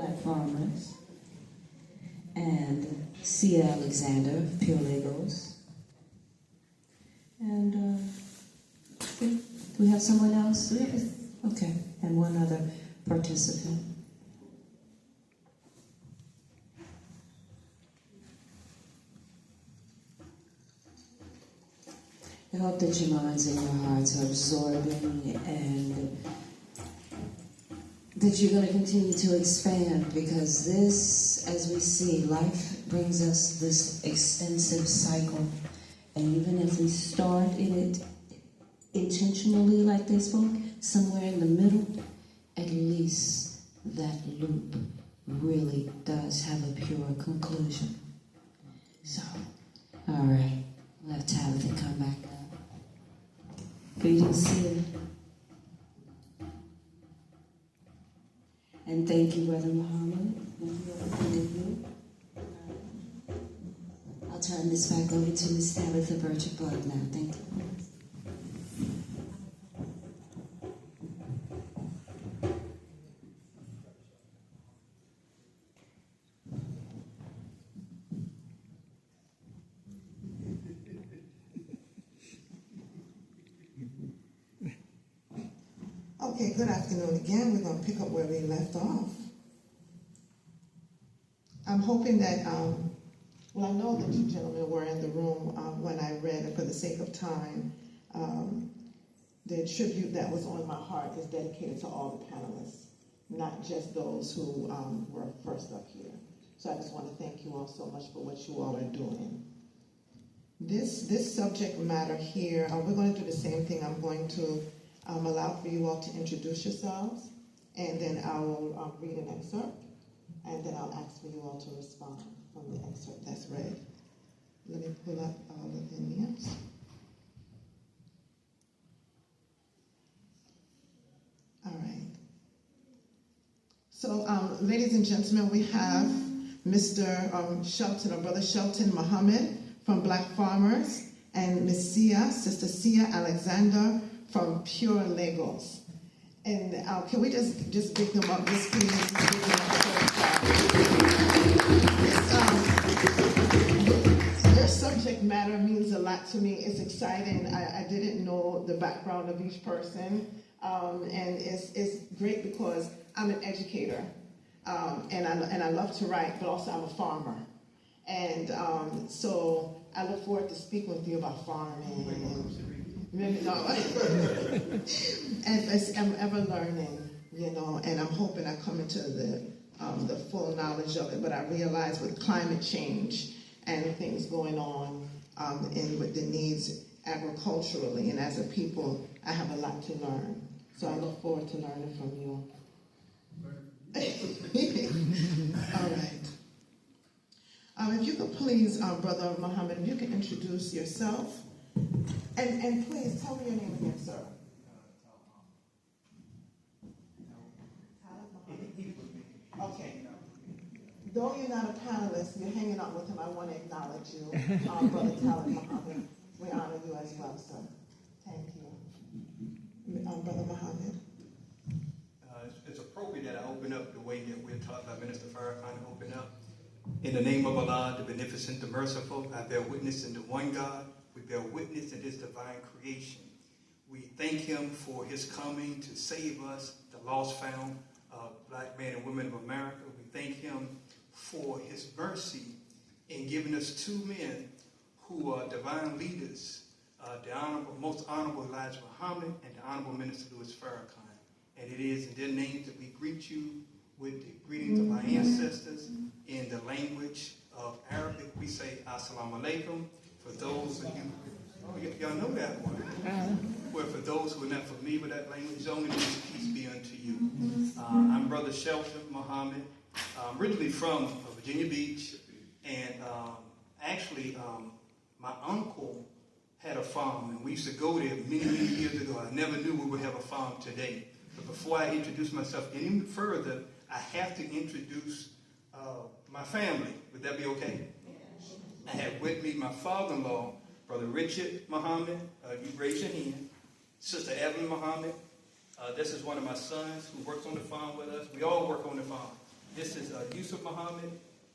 Black Farmers, and Sia Alexander of Pure Legos. And do we have someone else? Okay, and one other participant. I hope that your minds and your hearts are absorbing and that you're going to continue to expand, because this, as we see, life brings us this extensive cycle. And even if we start in it intentionally, like they spoke, somewhere in the middle, at least that loop really does have a pure conclusion. So, all right, we'll have Tabitha come back up. Greetings, Sia. And thank you, Brother Muhammad. Thank you. I'll turn this back over to Miss Tabitha Birch-Buck now. Thank you. Okay, good afternoon again. We're going to pick up where we left off. I'm hoping that, well, I know that you gentlemen were in the room when I read, and for the sake of time, the tribute that was on my heart is dedicated to all the panelists, not just those who were first up here. So I just want to thank you all so much for what you all are doing. This subject matter here, we're going to do the same thing. I'm going to allow for you all to introduce yourselves, and then I will read an excerpt, and then I'll ask for you all to respond from the excerpt that's read. Let me pull up all of the names. All right. So, ladies and gentlemen, we have Mr. Shelton, or Brother Shelton Muhammad from Black Farmers, and Miss Sia, Sister Sia Alexander from Pure Legos. And can we just pick them up, just please? Their subject matter means a lot to me. It's exciting. I didn't know the background of each person. And it's great because I'm an educator. And I love to write, but also I'm a farmer. And so I look forward to speaking with you about farming. And I'm ever learning, you know, and I'm hoping I come into the full knowledge of it. But I realize with climate change and things going on and with the needs agriculturally and as a people, I have a lot to learn. So I look forward to learning from you. All right. If you could please, Brother Muhammad, if you could introduce yourself. And please tell me your name again, sir. Okay. Though you're not a panelist, you're hanging out with him, I want to acknowledge you. Brother Talib Muhammad, we honor you as well, sir. Thank you. Brother Muhammad. It's appropriate that I open up the way that we're taught by Minister Farrakhan to open up. In the name of Allah, the Beneficent, the Merciful, I bear witness in the one God. We bear witness in his divine creation. We thank him for his coming to save us, the lost found black men and women of America. We thank him for his mercy in giving us two men who are divine leaders, the most honorable Elijah Muhammad and the honorable Minister Louis Farrakhan. And it is in their names that we greet you with the greetings of our ancestors in the language of Arabic. We say Assalamu alaikum. For those of you, y'all know that one. Well, for those who are not familiar with that language, only peace be unto you. I'm Brother Shelton Muhammad. I'm originally from Virginia Beach, and actually, my uncle had a farm, and we used to go there many, many years ago. I never knew we would have a farm today. But before I introduce myself any further, I have to introduce my family. Would that be okay? I have with me my father-in-law, Brother Richard Muhammad. You raise your hand. Sister Evelyn Muhammad. This is one of my sons who works on the farm with us. We all work on the farm. This is Yusuf Muhammad.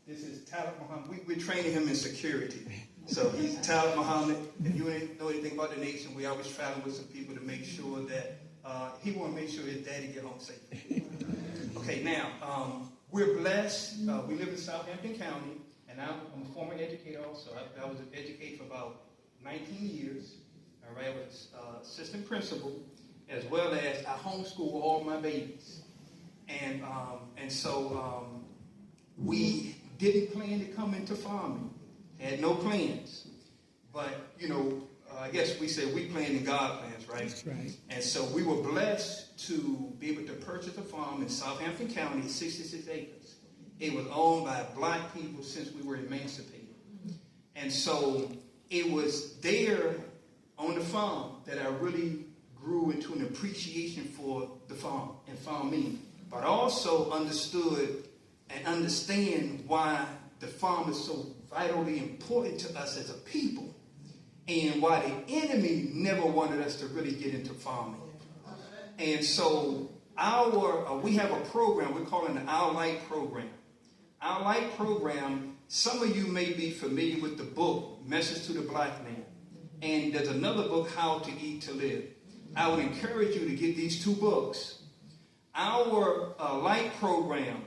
This is Talib Muhammad. We're training him in security. So he's Talib Muhammad. If you didn't know anything about the nation, we always travel with some people to make sure that he want to make sure his daddy get home safe. Okay, now, we're blessed. We live in Southampton County, and I'm a former educator also. I was an educator for about 19 years. All right, I was assistant principal, as well as I homeschool all my babies. And so we didn't plan to come into farming. Had no plans. But, you know, I guess we say we planned and God plans, right? That's right. And so we were blessed to be able to purchase a farm in Southampton County, 66 acres. It was owned by black people since we were emancipated. And so it was there on the farm that I really grew into an appreciation for the farm and farming, but also understood and understand why the farm is so vitally important to us as a people, and why the enemy never wanted us to really get into farming. And so we have a program, we're calling the Our Light program. Our Light program, some of you may be familiar with the book, Message to the Black Man. And there's another book, How to Eat to Live. I would encourage you to get these two books. Our Light program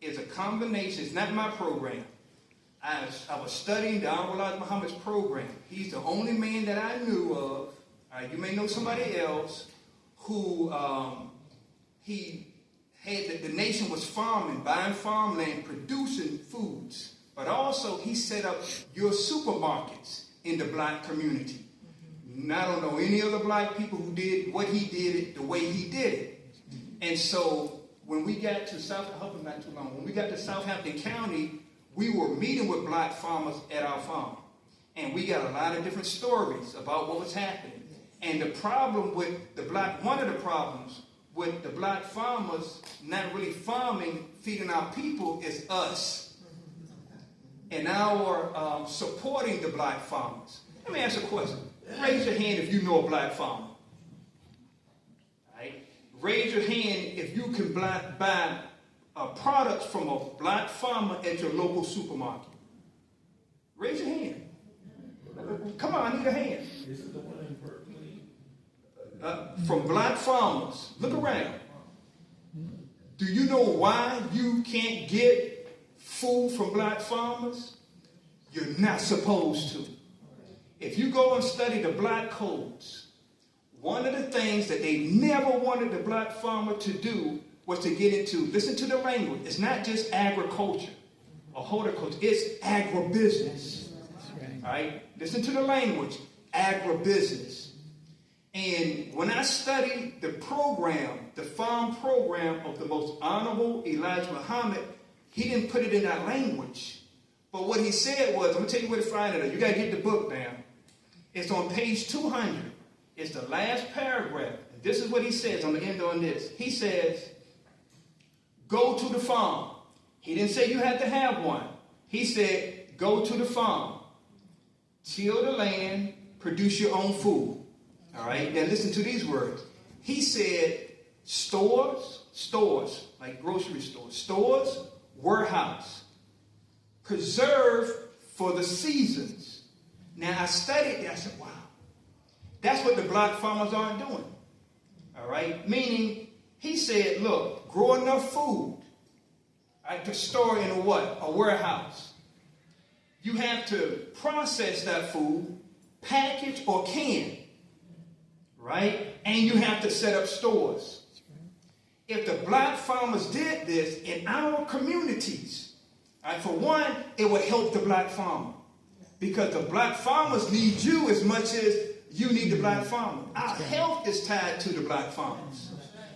is a combination, it's not my program. I was studying the Honorable Elijah Muhammad's program. He's the only man that I knew of, you may know somebody else, who he had, the nation was farming, buying farmland, producing foods. But also he set up your supermarkets in the black community. And I don't know any other black people who did what he did it the way he did it. And so when we got to when we got to Southampton County, we were meeting with black farmers at our farm. And we got a lot of different stories about what was happening. And the problem with one of the problems with the black farmers not really farming, feeding our people, is us. And our supporting the black farmers. Let me ask you a question. Raise your hand if you know a black farmer. All right? Raise your hand if you can buy products from a black farmer at your local supermarket. Raise your hand. Come on, I need a hand. This is the one in Berkeley. From black farmers. Look around. Do you know why you can't get food from black farmers? You're not supposed to. If you go and study the black codes, one of the things that they never wanted the black farmer to do was to get into, listen to the language, it's not just agriculture or horticulture, it's agribusiness. All right? Listen to the language, agribusiness. And when I studied the program, the farm program of the Most Honorable Elijah Muhammad, he didn't put it in that language. But what he said was, I'm going to tell you where to find it. You got to get the book now. It's on page 200. It's the last paragraph. And this is what he says. I'm going to end on this. He says, go to the farm. He didn't say you had to have one. He said, go to the farm. Till the land, produce your own food. All right? Now listen to these words. He said, stores, like grocery stores, warehouse, preserve for the seasons. Now I studied that. I said, wow, that's what the black farmers aren't doing. All right? Meaning, he said, look, grow enough food to store in a what? A warehouse. You have to process that food, package or can, right? And you have to set up stores. If the black farmers did this in our communities, right, for one, it would help the black farmer. Because the black farmers need you as much as you need the black farmer. Our health is tied to the black farmers.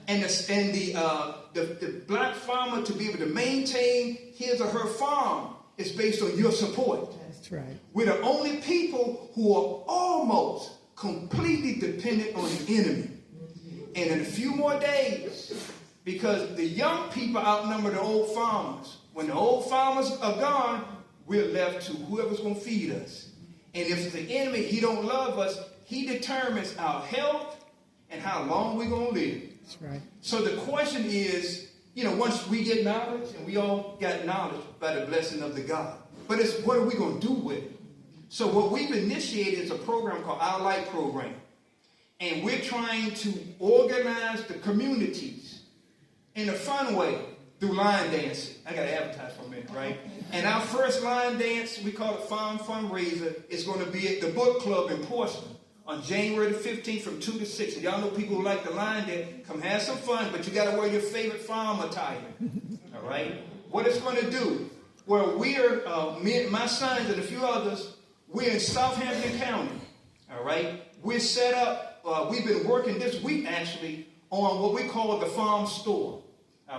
And the black farmer to be able to maintain his or her farm is based on your support. That's right. We're the only people who are almost completely dependent on the enemy. And in a few more days, because the young people outnumber the old farmers. When the old farmers are gone, we're left to whoever's going to feed us. And if the enemy, he don't love us, he determines our health and how long we're going to live. That's right. So the question is, once we get knowledge, and we all got knowledge by the blessing of the God. But it's what are we going to do with it? So what we've initiated is a program called Our Light Program. And we're trying to organize the communities in a fun way through line dancing. I got to advertise for a minute, right? And our first line dance, we call it Farm Fundraiser, is going to be at the book club in Portsmouth on January the 15th from 2 to 6. And y'all know people who like the line dance, come have some fun, but you got to wear your favorite farm attire. All right? What it's going to do, well, we're, my sons and a few others, we're in Southampton County. All right? We're set up, we've been working this week actually on what we call the farm store.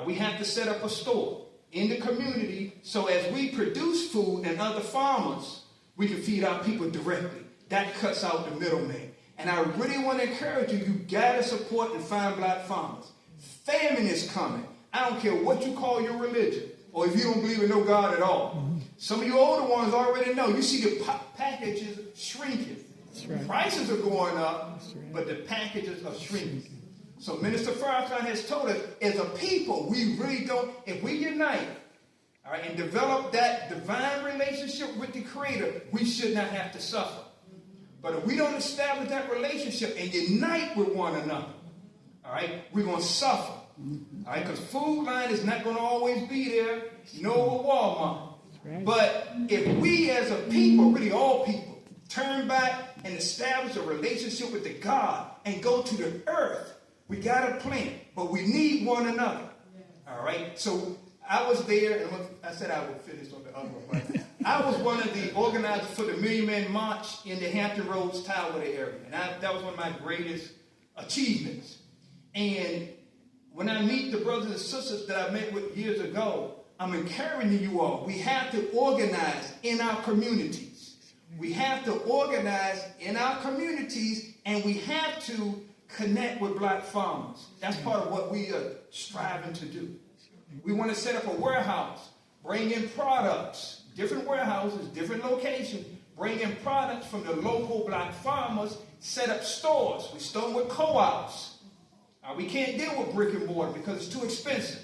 We have to set up a store in the community so as we produce food and other farmers, we can feed our people directly. That cuts out the middleman. And I really want to encourage you, you got to support and find black farmers. Famine is coming. I don't care what you call your religion or if you don't believe in no God at all. Some of you older ones already know. You see the packages shrinking. Right. Prices are going up, but the packages are shrinking. So Minister Farrakhan has told us, as a people, we really don't, if we unite, all right, and develop that divine relationship with the Creator, we should not have to suffer. But if we don't establish that relationship and unite with one another, all right, we're going to suffer. All right, because food line is not going to always be there, nor with Walmart. Right. But if we as a people, really all people, turn back and establish a relationship with the God and go to the earth, we got a plan, but we need one another. All right? So I was there, and I said I would finish on the other one, but I was one of the organizers for the Million Man March in the Hampton Roads Tower area. And that was one of my greatest achievements. And when I meet the brothers and sisters that I met with years ago, I'm encouraging you all. We have to organize in our communities. We have to organize in our communities, and we have to connect with black farmers. That's part of what we are striving to do. We want to set up a warehouse, bring in products, different warehouses, different locations, bring in products from the local black farmers, set up stores. We start with co-ops. We can't deal with brick and mortar because it's too expensive.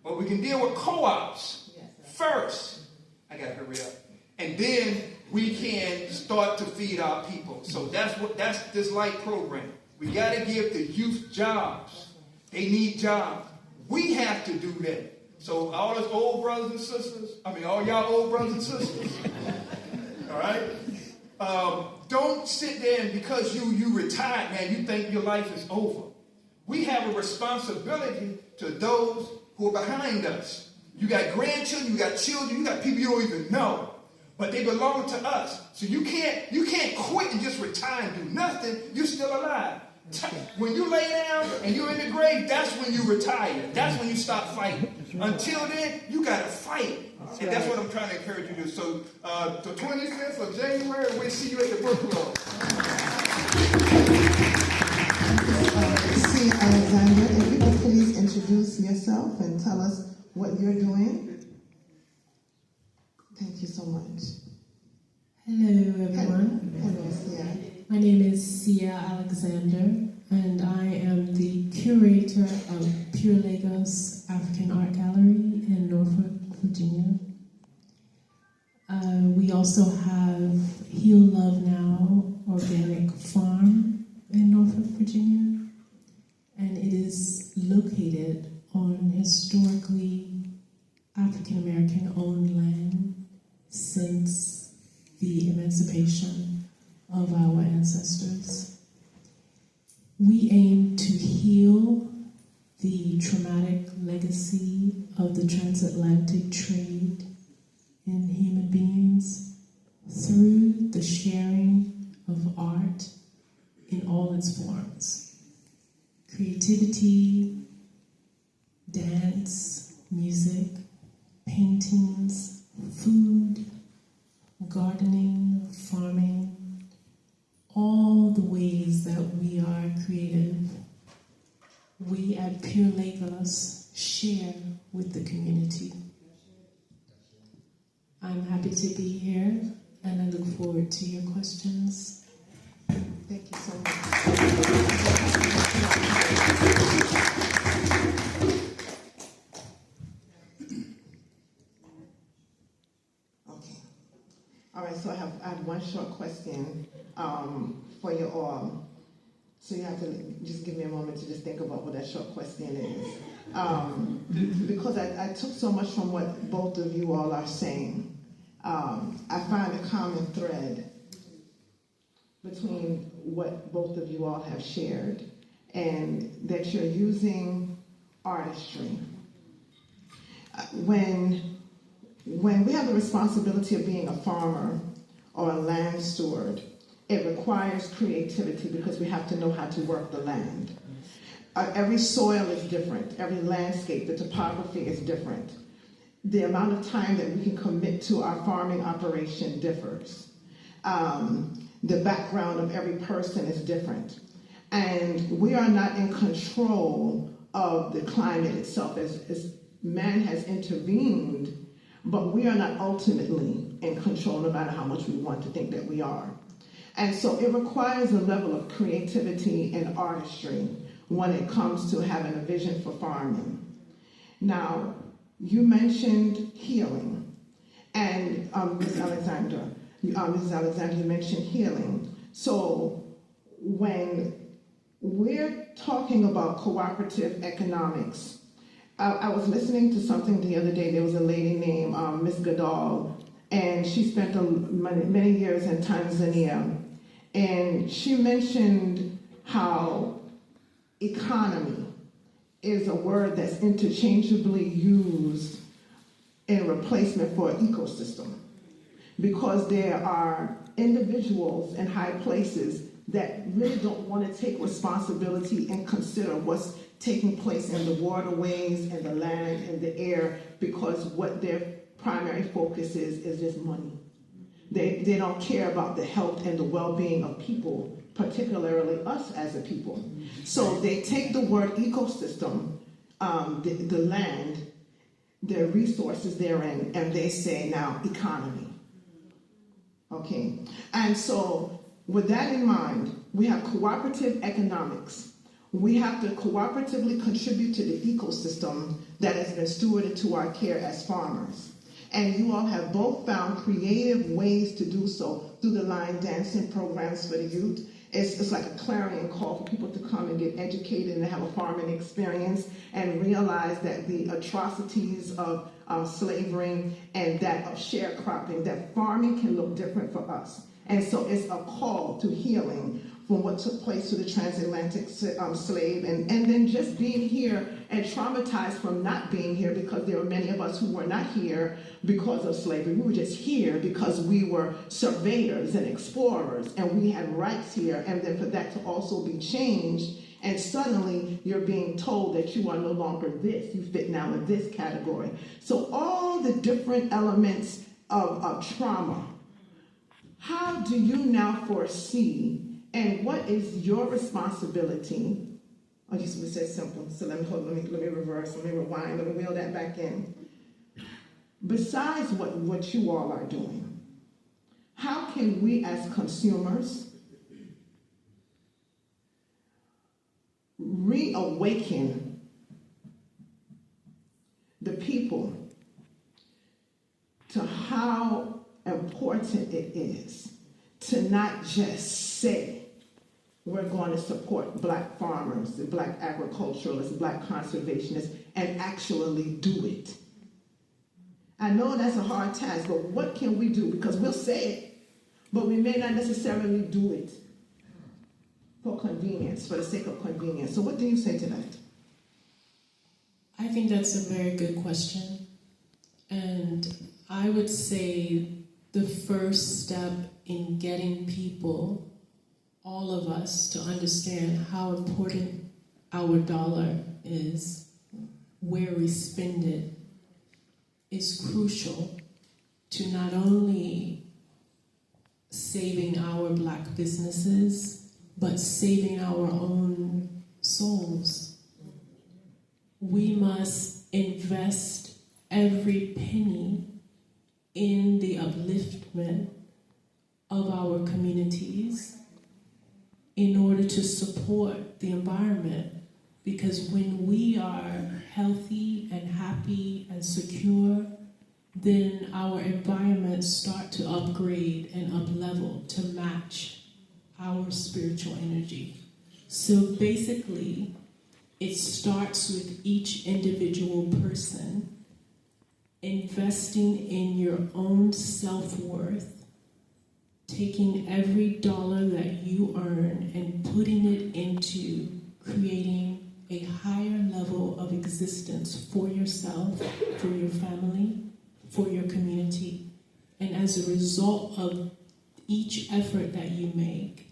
But we can deal with co-ops first. I got to hurry up. And then we can start to feed our people. So that's this light program. We got to give the youth jobs. They need jobs. We have to do that. So all us old brothers and sisters, all y'all old brothers and sisters, all right? Don't sit there and because you retired, man, you think your life is over. We have a responsibility to those who are behind us. You got grandchildren, you got children, you got people you don't even know. But they belong to us. So you can't quit and just retire and do nothing. You're still alive. When you lay down and you're in the grave, that's when you retire. That's when you stop fighting. Until then, you got to fight. And that's what I'm trying to encourage you to do. So the 25th of January, we'll see you at the book club. See, Alexander, if you could please introduce yourself and tell us what you're doing. Thank you so much. Hello, everyone. Hello, Sia. My name is Sia Alexander, and I am the curator of Pure Lagos African Art Gallery in Norfolk, Virginia. We also have Heal Love Now Organic Farm in Norfolk, Virginia, and it is located on historically African American owned land since the emancipation of our ancestors. We aim to heal the traumatic legacy of the transatlantic trade in human beings through the sharing of art in all its forms. Creativity, dance, music, paintings, food, gardening, farming, all the ways that we are creative, we at Pure Lagos share with the community. I'm happy to be here, and I look forward to your questions. Thank you so much. All right, so I have one short question for you all. So you have to just give me a moment to just think about what that short question is. Because I took so much from what both of you all are saying. I find a common thread between what both of you all have shared, and that you're using artistry. When we have the responsibility of being a farmer or a land steward, it requires creativity because we have to know how to work the land. Every soil is different. Every landscape, the topography is different. The amount of time that we can commit to our farming operation differs. The background of every person is different. And we are not in control of the climate itself as man has intervened, but we are not ultimately in control no matter how much we want to think that we are. And so it requires a level of creativity and artistry when it comes to having a vision for farming. Now, you mentioned healing, and Mrs. Alexander, you mentioned healing. So when we're talking about cooperative economics, I was listening to something the other day. There was a lady named Miss Goodall, and she spent many years in Tanzania. And she mentioned how economy is a word that's interchangeably used in replacement for ecosystem, because there are individuals in high places that really don't want to take responsibility and consider what's taking place in the waterways and the land and the air, because what their primary focus is just money. They don't care about the health and the well-being of people, particularly us as a people. So they take the word ecosystem, the land, the resources therein, and they say now economy. Okay, and so with that in mind, we have cooperative economics. We have to cooperatively contribute to the ecosystem that has been stewarded to our care as farmers. And you all have both found creative ways to do so through the line dancing programs for the youth. It's like a clarion call for people to come and get educated and have a farming experience and realize that the atrocities of slavery and that of sharecropping, that farming can look different for us. And so it's a call to healing from what took place to the transatlantic slave, and then just being here and traumatized from not being here, because there were many of us who were not here because of slavery. We were just here because we were surveyors and explorers, and we had rights here, and then for that to also be changed, and suddenly you're being told that you are no longer this, you fit now in this category. So all the different elements of trauma, how do you now foresee, and what is your responsibility? I just would say simple. So let me reverse, let me rewind, let me wheel that back in. Besides what you all are doing, how can we as consumers reawaken the people to how important it is to not just say we're going to support black farmers, black agriculturalists, black conservationists, and actually do it? I know that's a hard task, but what can we do? Because we'll say it, but we may not necessarily do it for convenience, for the sake of convenience. So what do you say to that? I think that's a very good question. And I would say the first step in getting people, all of us, to understand how important our dollar is, where we spend it, is crucial to not only saving our black businesses, but saving our own souls. We must invest every penny in the upliftment of our communities in order to support the environment. Because when we are healthy and happy and secure, then our environments start to upgrade and up-level to match our spiritual energy. So basically, it starts with each individual person investing in your own self-worth, taking every dollar that you earn and putting it into creating a higher level of existence for yourself, for your family, for your community. And as a result of each effort that you make,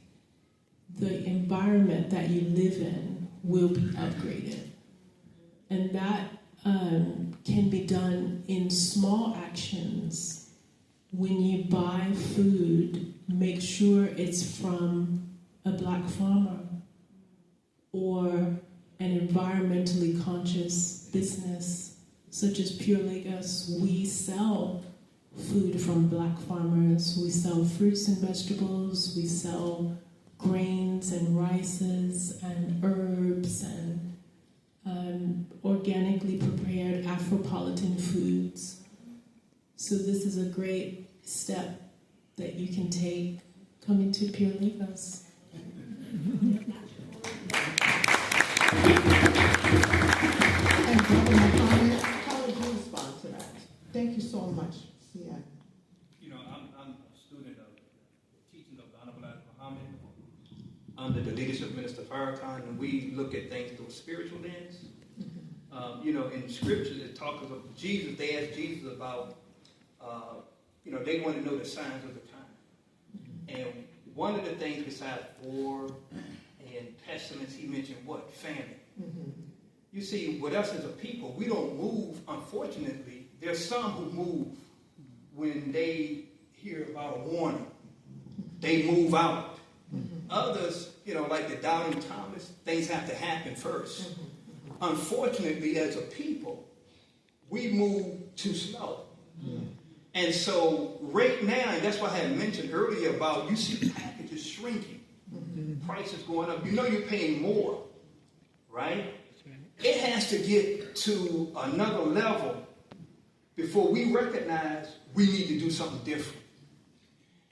the environment that you live in will be upgraded. And that can be done in small actions. When you buy food, make sure it's from a Black farmer or an environmentally conscious business such as Pure Lagos. We sell food from Black farmers. We sell fruits and vegetables. We sell grains and rices and herbs and organically prepared Afropolitan foods. So this is a great step that you can take coming to Pure Lagos. And Governor Thomas, how would you respond to that? Thank you so much, Sia. You know, I'm a student of teaching of the Honorable Muhammad under the leadership of Minister Farrakhan, and we look at things through a spiritual lens. You know, in Scripture, it talks of Jesus. They asked Jesus about, you know, they want to know the signs of the time. And one of the things besides war and pestilence, he mentioned what? Famine. You see, with us as a people, we don't move, unfortunately. There's some who move when they hear about a warning. They move out. Others, you know, like the doubting Thomas, things have to happen first. Unfortunately, as a people, we move too slow. And so right now, and that's why I had mentioned earlier about you see packages shrinking, prices going up. You know you're paying more, right? It has to get to another level before we recognize we need to do something different.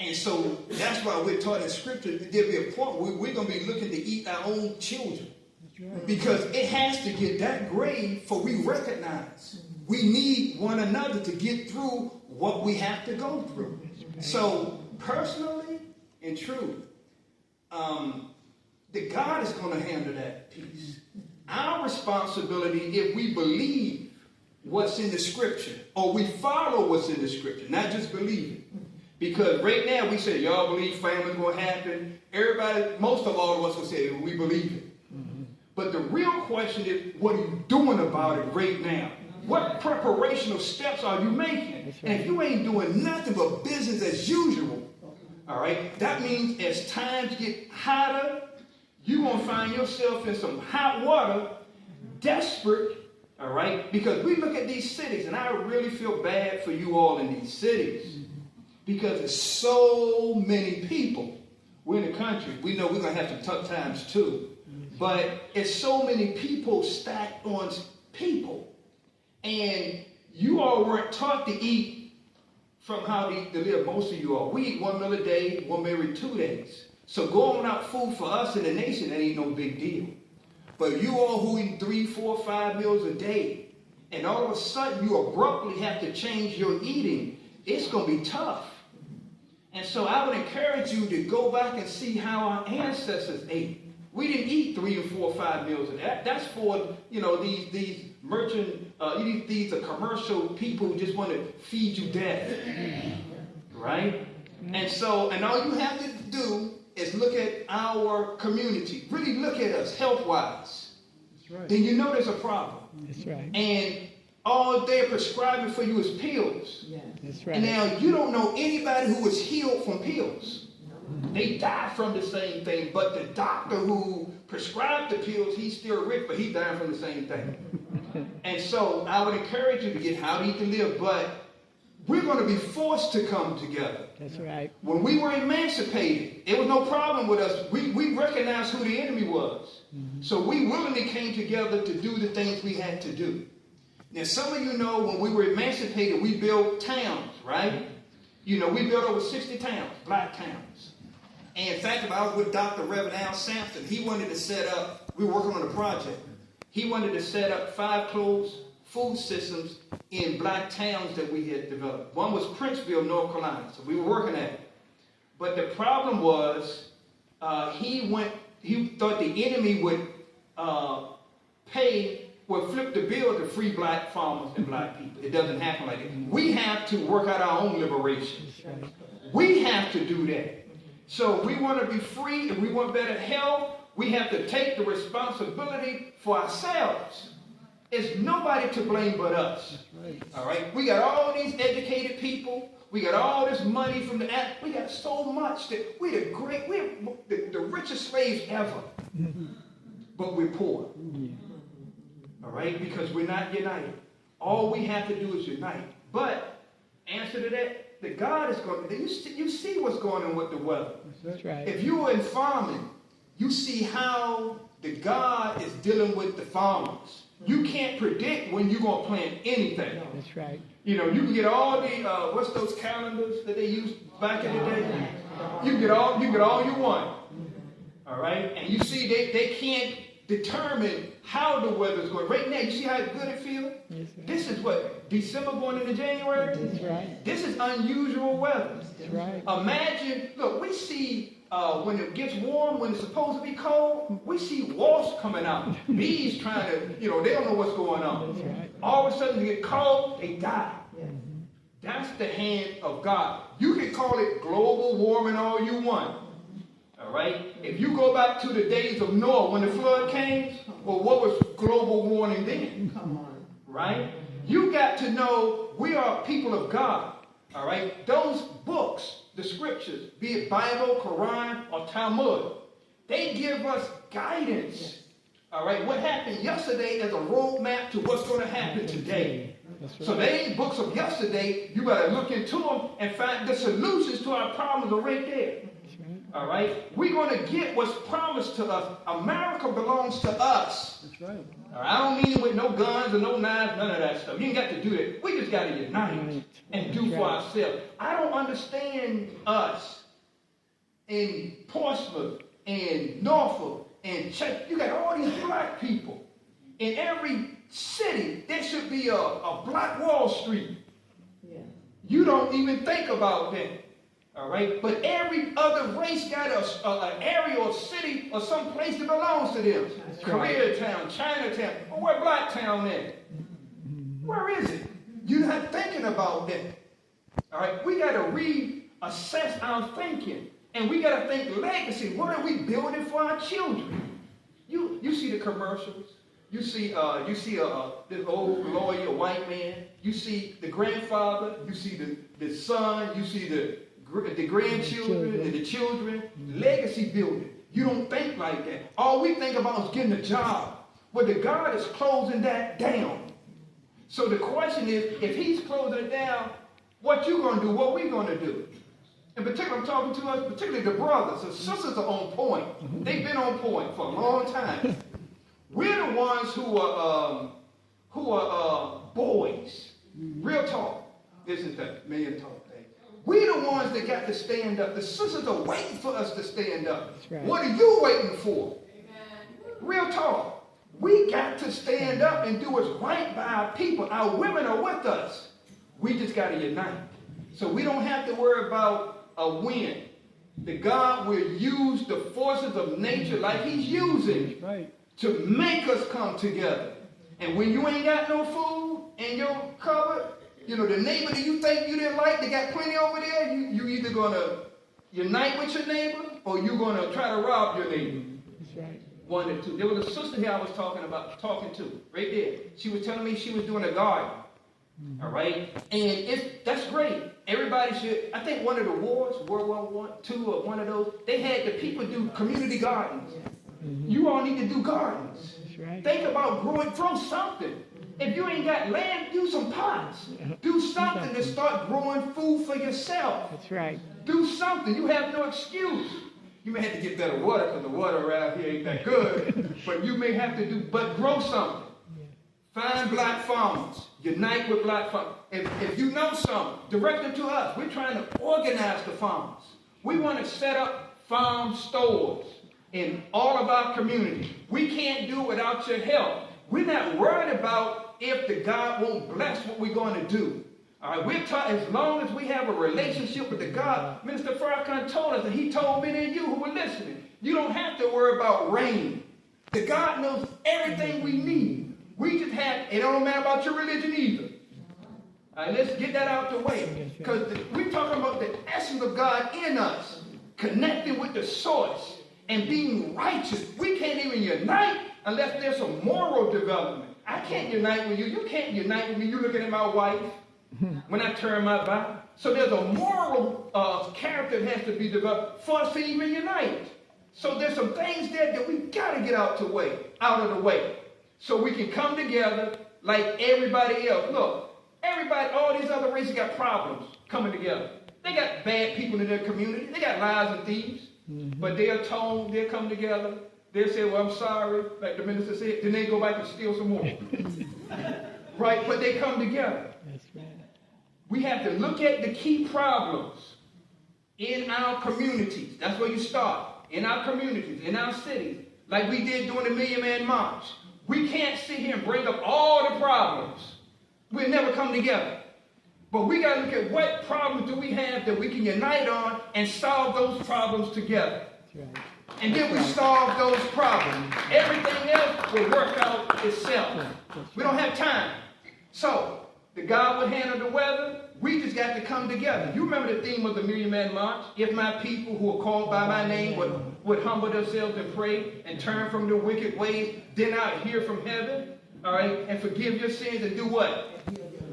And so that's why we're taught in Scripture that there'll be a point where we're going to be looking to eat our own children. Because it has to get that grave for we recognize we need one another to get through what we have to go through. So personally and truly, that God is going to handle that piece. Our responsibility, if we believe what's in the Scripture, or we follow what's in the Scripture, not just believe it. Because right now we say, y'all believe famine's going to happen. Everybody, most of all of us will say, we believe it. But the real question is, what are you doing about it right now? What preparational steps are you making? And if you ain't doing nothing but business as usual, all right, that means as times get hotter, you're going to find yourself in some hot water, desperate, all right? Because we look at these cities, and I really feel bad for you all in these cities. Because there's so many people. We're in the country. We know we're going to have some tough times too. But it's so many people stacked on people. And you all weren't taught to eat from how to live, most of you all. We eat 1 meal a day, 1 meal every 2 days. So going without food for us in the nation, that ain't no big deal. But you all who eat 3, 4, 5 meals a day, and all of a sudden you abruptly have to change your eating, it's going to be tough. And so I would encourage you to go back and see how our ancestors ate. We didn't eat 3 and 4 or 5 meals a day. That's for, you know, these merchant, these are commercial people who just want to feed you death. Right? And so, and all you have to do is look at our community. Really look at us health-wise. That's right. Then you know there's a problem. That's right. And all they're prescribing for you is pills. Yeah. That's right. And now you don't know anybody who was healed from pills. They died from the same thing, but the doctor who prescribed the pills, he's still rich, but he died from the same thing. And so I would encourage you to get how to eat to live, but we're going to be forced to come together. That's right. When we were emancipated, it was no problem with us. We recognized who the enemy was. So we willingly came together to do the things we had to do. Now, some of you know when we were emancipated, we built towns, right? You know, we built over 60 towns, black towns. And in fact, if I was with Dr. Reverend Al Sampson, he wanted to set up, we were working on a project. He wanted to set up 5 closed food systems in black towns that we had developed. One was Princeville, North Carolina, so we were working at it. But the problem was, he thought the enemy would flip the bill to free black farmers and black people. It doesn't happen like that. We have to work out our own liberation. We have to do that. So we want to be free and we want better health. We have to take the responsibility for ourselves. It's nobody to blame but us. All right? We got all these educated people. We got all this money from the act. We got so much that we're the richest slaves ever. But we're poor. All right? Because we're not united. All we have to do is unite. But answer to that, that God is going to, you see what's going on with the weather. That's right. If you are in farming, you see how the God is dealing with the farmers. You can't predict when you're going to plant anything. That's right. You know, you can get all the, what's those calendars that they used back in the day? You can get all you want. All right? And you see they can't determine how the weather's going. Right now, you see how good it feels? Right. This is what, December going into January? That's right. This is unusual weather. That's right. Imagine, look, we see when it gets warm, when it's supposed to be cold, we see wasps coming out. Bees trying to, they don't know what's going on. That's right. All of a sudden, they get cold, they die. That's the hand of God. You can call it global warming all you want. All right? If you go back to the days of Noah when the flood came, well, what was global warming then? Come on. Right? You got to know we are people of God. All right? Those books, the scriptures, be it Bible, Quran, or Talmud, they give us guidance. All right? What happened yesterday is a roadmap to what's going to happen today. Right. So they ain't books of yesterday. You got to look into them and find the solutions to our problems are right there. Right. All right? We're going to get what's promised to us. America belongs to us. That's right. All right? I don't mean it with no guns or no knives, none of that stuff. You ain't got to do that. We just got to unite and do for ourselves. I don't understand us in Portsmouth and Norfolk and Czech. You got all these black people. In every city, there should be a Black Wall Street. Yeah. You don't even think about that. All right? But every other race got an area or city or some place that belongs to them. That's Koreatown, Chinatown. Or where Blacktown at? Where is it? You're not thinking about that. All right? We got to reassess our thinking. And we got to think legacy. What are we building for our children? You see the commercials. You see this old lawyer, white man. You see the grandfather. You see the son. You see the grandchildren and the children. Legacy building. You don't think like that. All we think about is getting a job. Well, the God is closing that down. So the question is, if he's closing it down, what you going to do? What we going to do? In particular, I'm talking to us, particularly the brothers. The sisters are on point. They've been on point for a long time. We're the ones who are boys. Real talk. Isn't that million talk thing? We're the ones that got to stand up. The sisters are waiting for us to stand up. Right. What are you waiting for? Real talk. We got to stand up and do what's right by our people. Our women are with us. We just got to unite. So we don't have to worry about a win. The God will use the forces of nature like he's using. Right. To make us come together. And when you ain't got no food in your cupboard, the neighbor that you think you didn't like, they got plenty over there, you either going to unite with your neighbor or you're going to try to rob your neighbor. That's right. One or two. There was a sister here I was talking to, right there. She was telling me she was doing a garden. All right? And that's great. Everybody should, I think one of the wars, World War I, II, or one of those, they had the people do community gardens. You all need to do gardens. That's right. Think about grow something. If you ain't got land, do some pots. Do something to start growing food for yourself. That's right. Do something. You have no excuse. You may have to get better water because the water around here ain't that good. But you may have to but grow something. Find black farmers. Unite with black farmers. If you know something, direct it to us. We're trying to organize the farmers. We want to set up farm stores in all of our communities. We can't do it without your help. We're not worried about if the God won't bless what we're going to do. All right, we're taught as long as we have a relationship with the God. Minister Farrakhan told us, and he told many of you who were listening, you don't have to worry about rain. The God knows everything we need. We just have, it don't matter about your religion either. All right, let's get that out the way. Because we're talking about the essence of God in us, connecting with the source and being righteous. We can't even unite unless there's a moral development. I can't unite with you. You can't unite with me. You're looking at my wife when I turn my back. So there's a moral character that has to be developed for us to even unite. So there's some things there that we got to get out of the way, so we can come together like everybody else. Look, everybody, all these other races got problems coming together. They got bad people in their community. They got lies and thieves. But they'll come together. They'll say, well, I'm sorry, like the minister said. Then they go back and steal some more. Right? But they come together. That's right. We have to look at the key problems in our communities. That's where you start. In our communities, in our cities, like we did during the Million Man March. We can't sit here and bring up all the problems. We'll never come together. But we got to look at what problems do we have that we can unite on and solve those problems together. Right. And then we solve those problems. Everything else will work out itself. We don't have time. So, the God will handle the weather. We just got to come together. You remember the theme of the Million Man March? If my people who are called by my name would humble themselves and pray and turn from their wicked ways, then I'll hear from heaven, all right, and forgive your sins and do what?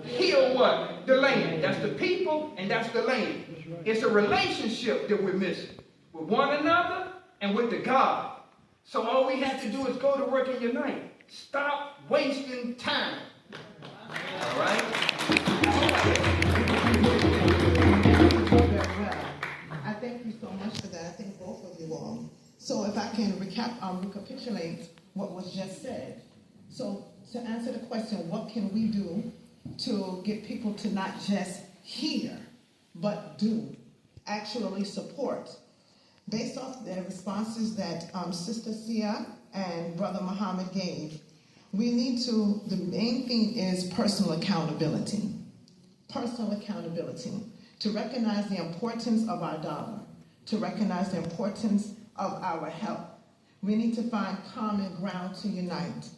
Heal what? The land. That's the people and that's the land. It's a relationship that we're missing with one another and with the God. So all we have to do is go to work and unite. Stop wasting time. All right? Very well. I thank you so much for that. I thank both of you all. So if I can recapitulate what was just said. So to answer the question, what can we do to get people to not just hear, but do, actually support? Based off the responses that Sister Sia and Brother Muhammad gave, we need to, the main thing is personal accountability. Personal accountability. To recognize the importance of our dollar. To recognize the importance of our health. We need to find common ground to unite.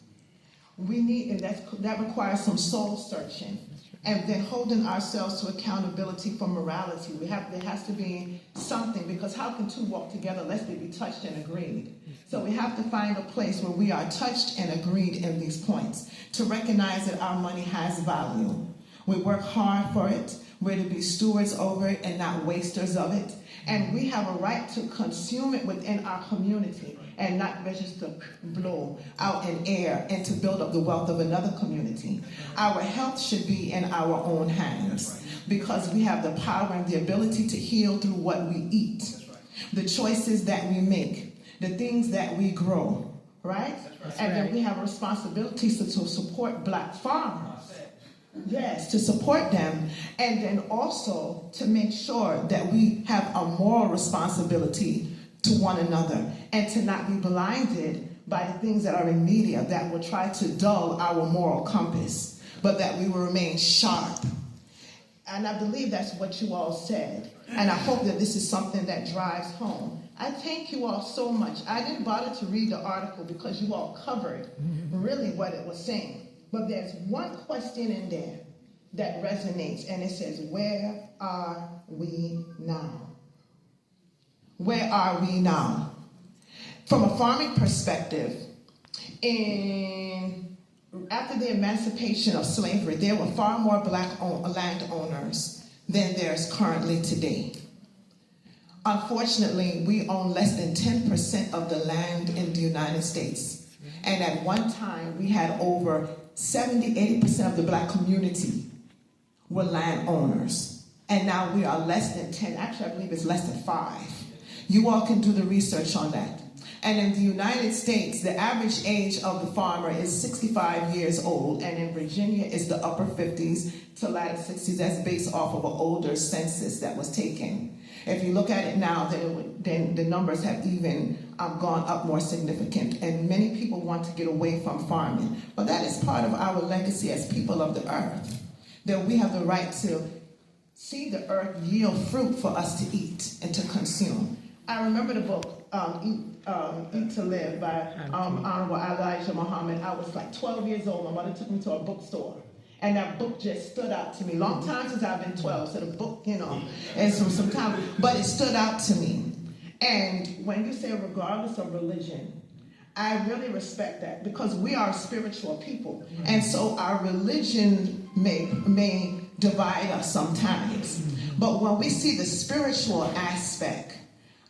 We need, and that requires some soul searching. And then holding ourselves to accountability for morality. There has to be something, because how can two walk together unless they be touched and agreed? So we have to find a place where we are touched and agreed in these points, to recognize that our money has value. We work hard for it. We're to be stewards over it and not wasters of it. And we have a right to consume it within our community and not just to blow out in air and to build up the wealth of another community. Our health should be in our own hands, because we have the power and the ability to heal through what we eat, the choices that we make, the things that we grow, right? And then we have a responsibility to support black farmers. Yes, to support them, and then also to make sure that we have a moral responsibility to one another, and to not be blinded by the things that are in media that will try to dull our moral compass, but that we will remain sharp. And I believe that's what you all said, and I hope that this is something that drives home. I thank you all so much. I didn't bother to read the article because you all covered really what it was saying. But there's one question in there that resonates, and it says, where are we now? Where are we now? From a farming perspective, after the emancipation of slavery, there were far more black landowners than there's currently today. Unfortunately, we own less than 10% of the land in the United States. And at one time, we had over 70-80% of the black community were landowners. And now we are less than 10. Actually, I believe it's less than 5. You all can do the research on that. And in the United States, the average age of the farmer is 65 years old, and in Virginia is the upper 50s to latter 60s. That's based off of an older census that was taken. If you look at it now, then the numbers have even gone up more significant, and many people want to get away from farming. But that is part of our legacy as people of the earth, that we have the right to see the earth yield fruit for us to eat and to consume. I remember the book, Eat to Live by Honorable Elijah Muhammad. I was like 12 years old. My mother took me to a bookstore. And that book just stood out to me. Long time since I've been 12, so the book, and some time, but it stood out to me. And when you say regardless of religion, I really respect that, because we are spiritual people. And so our religion may divide us sometimes. But when we see the spiritual aspect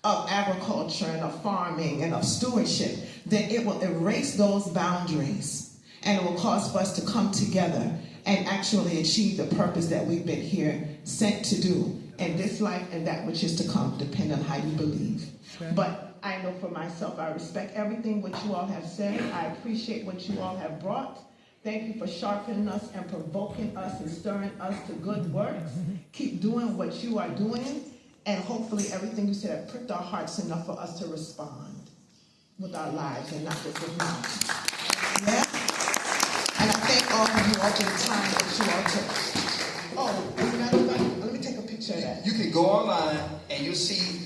of agriculture and of farming and of stewardship, then it will erase those boundaries, and it will cause for us to come together and actually achieve the purpose that we've been here sent to do in this life and that which is to come, depending on how you believe. Right. But I know for myself, I respect everything what you all have said. I appreciate what you all have brought. Thank you for sharpening us and provoking us and stirring us to good works. Keep doing what you are doing, and hopefully everything you said have pricked our hearts enough for us to respond with our lives and not just with mouth. Yeah? And I thank all of you all for the time that you all took. Oh, is that everybody? Let me take a picture of that. You can go online and you'll see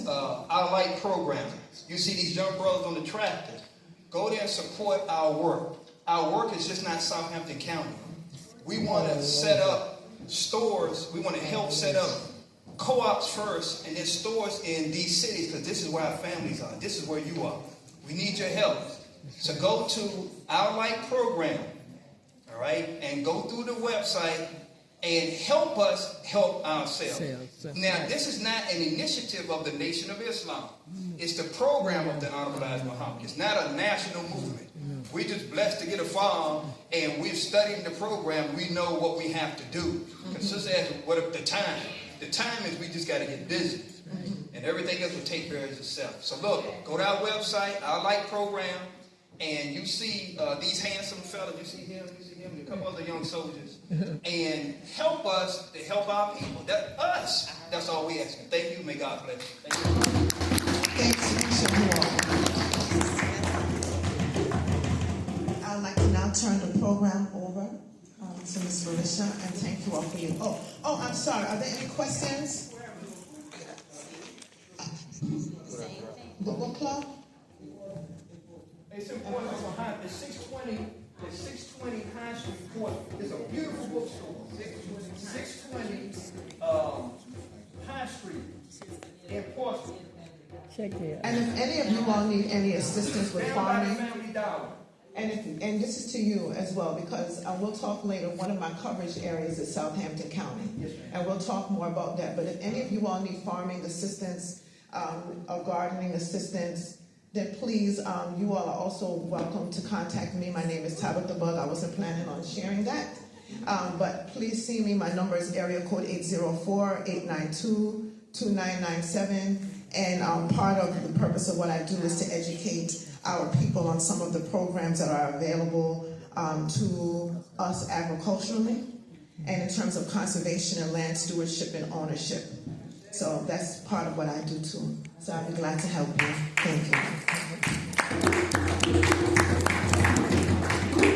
our light program. You see these young brothers on the tractors. Go there and support our work. Our work is just not Southampton County. We want to set up stores. We want to help set up co-ops first, and then stores in these cities, because this is where our families are. This is where you are. We need your help. So go to our light program, all right, and go through the website and help us help ourselves. Now, this is not an initiative of the Nation of Islam. It's the program of the Honorable Elijah Muhammad. It's not a national movement. We're just blessed to get a farm, and we're studying the program. We know what we have to do. Because Sister asked, what if the time? The time is we just got to get busy. And everything else will take care of itself. So look, go to our website, our light program, and you see these handsome fellas. You see him, and a couple other young soldiers. And help us to help our people. That's us. That's all we ask. Thank you. May God bless you. Thank you. Thanks to you all. I'd like to now turn the program over to Ms. Felicia, and thank you all for you. Oh, I'm sorry. Are there any questions? The book club? It's important behind the 620 High Street Court. It's a beautiful bookstore. 620 High Street in Portsmouth. And if any of you all need any assistance with farming, and this is to you as well, because we'll talk later. One of my coverage areas is Southampton County, and we'll talk more about that. But if any of you all need farming assistance or gardening assistance, then please, you all are also welcome to contact me. My name is Tabitha Bug. I wasn't planning on sharing that. But please see me. My number is area code 804-892-2997. And part of the purpose of what I do is to educate our people on some of the programs that are available to us agriculturally, and in terms of conservation and land stewardship and ownership. So that's part of what I do too. So I'll be glad to help you. Thank you.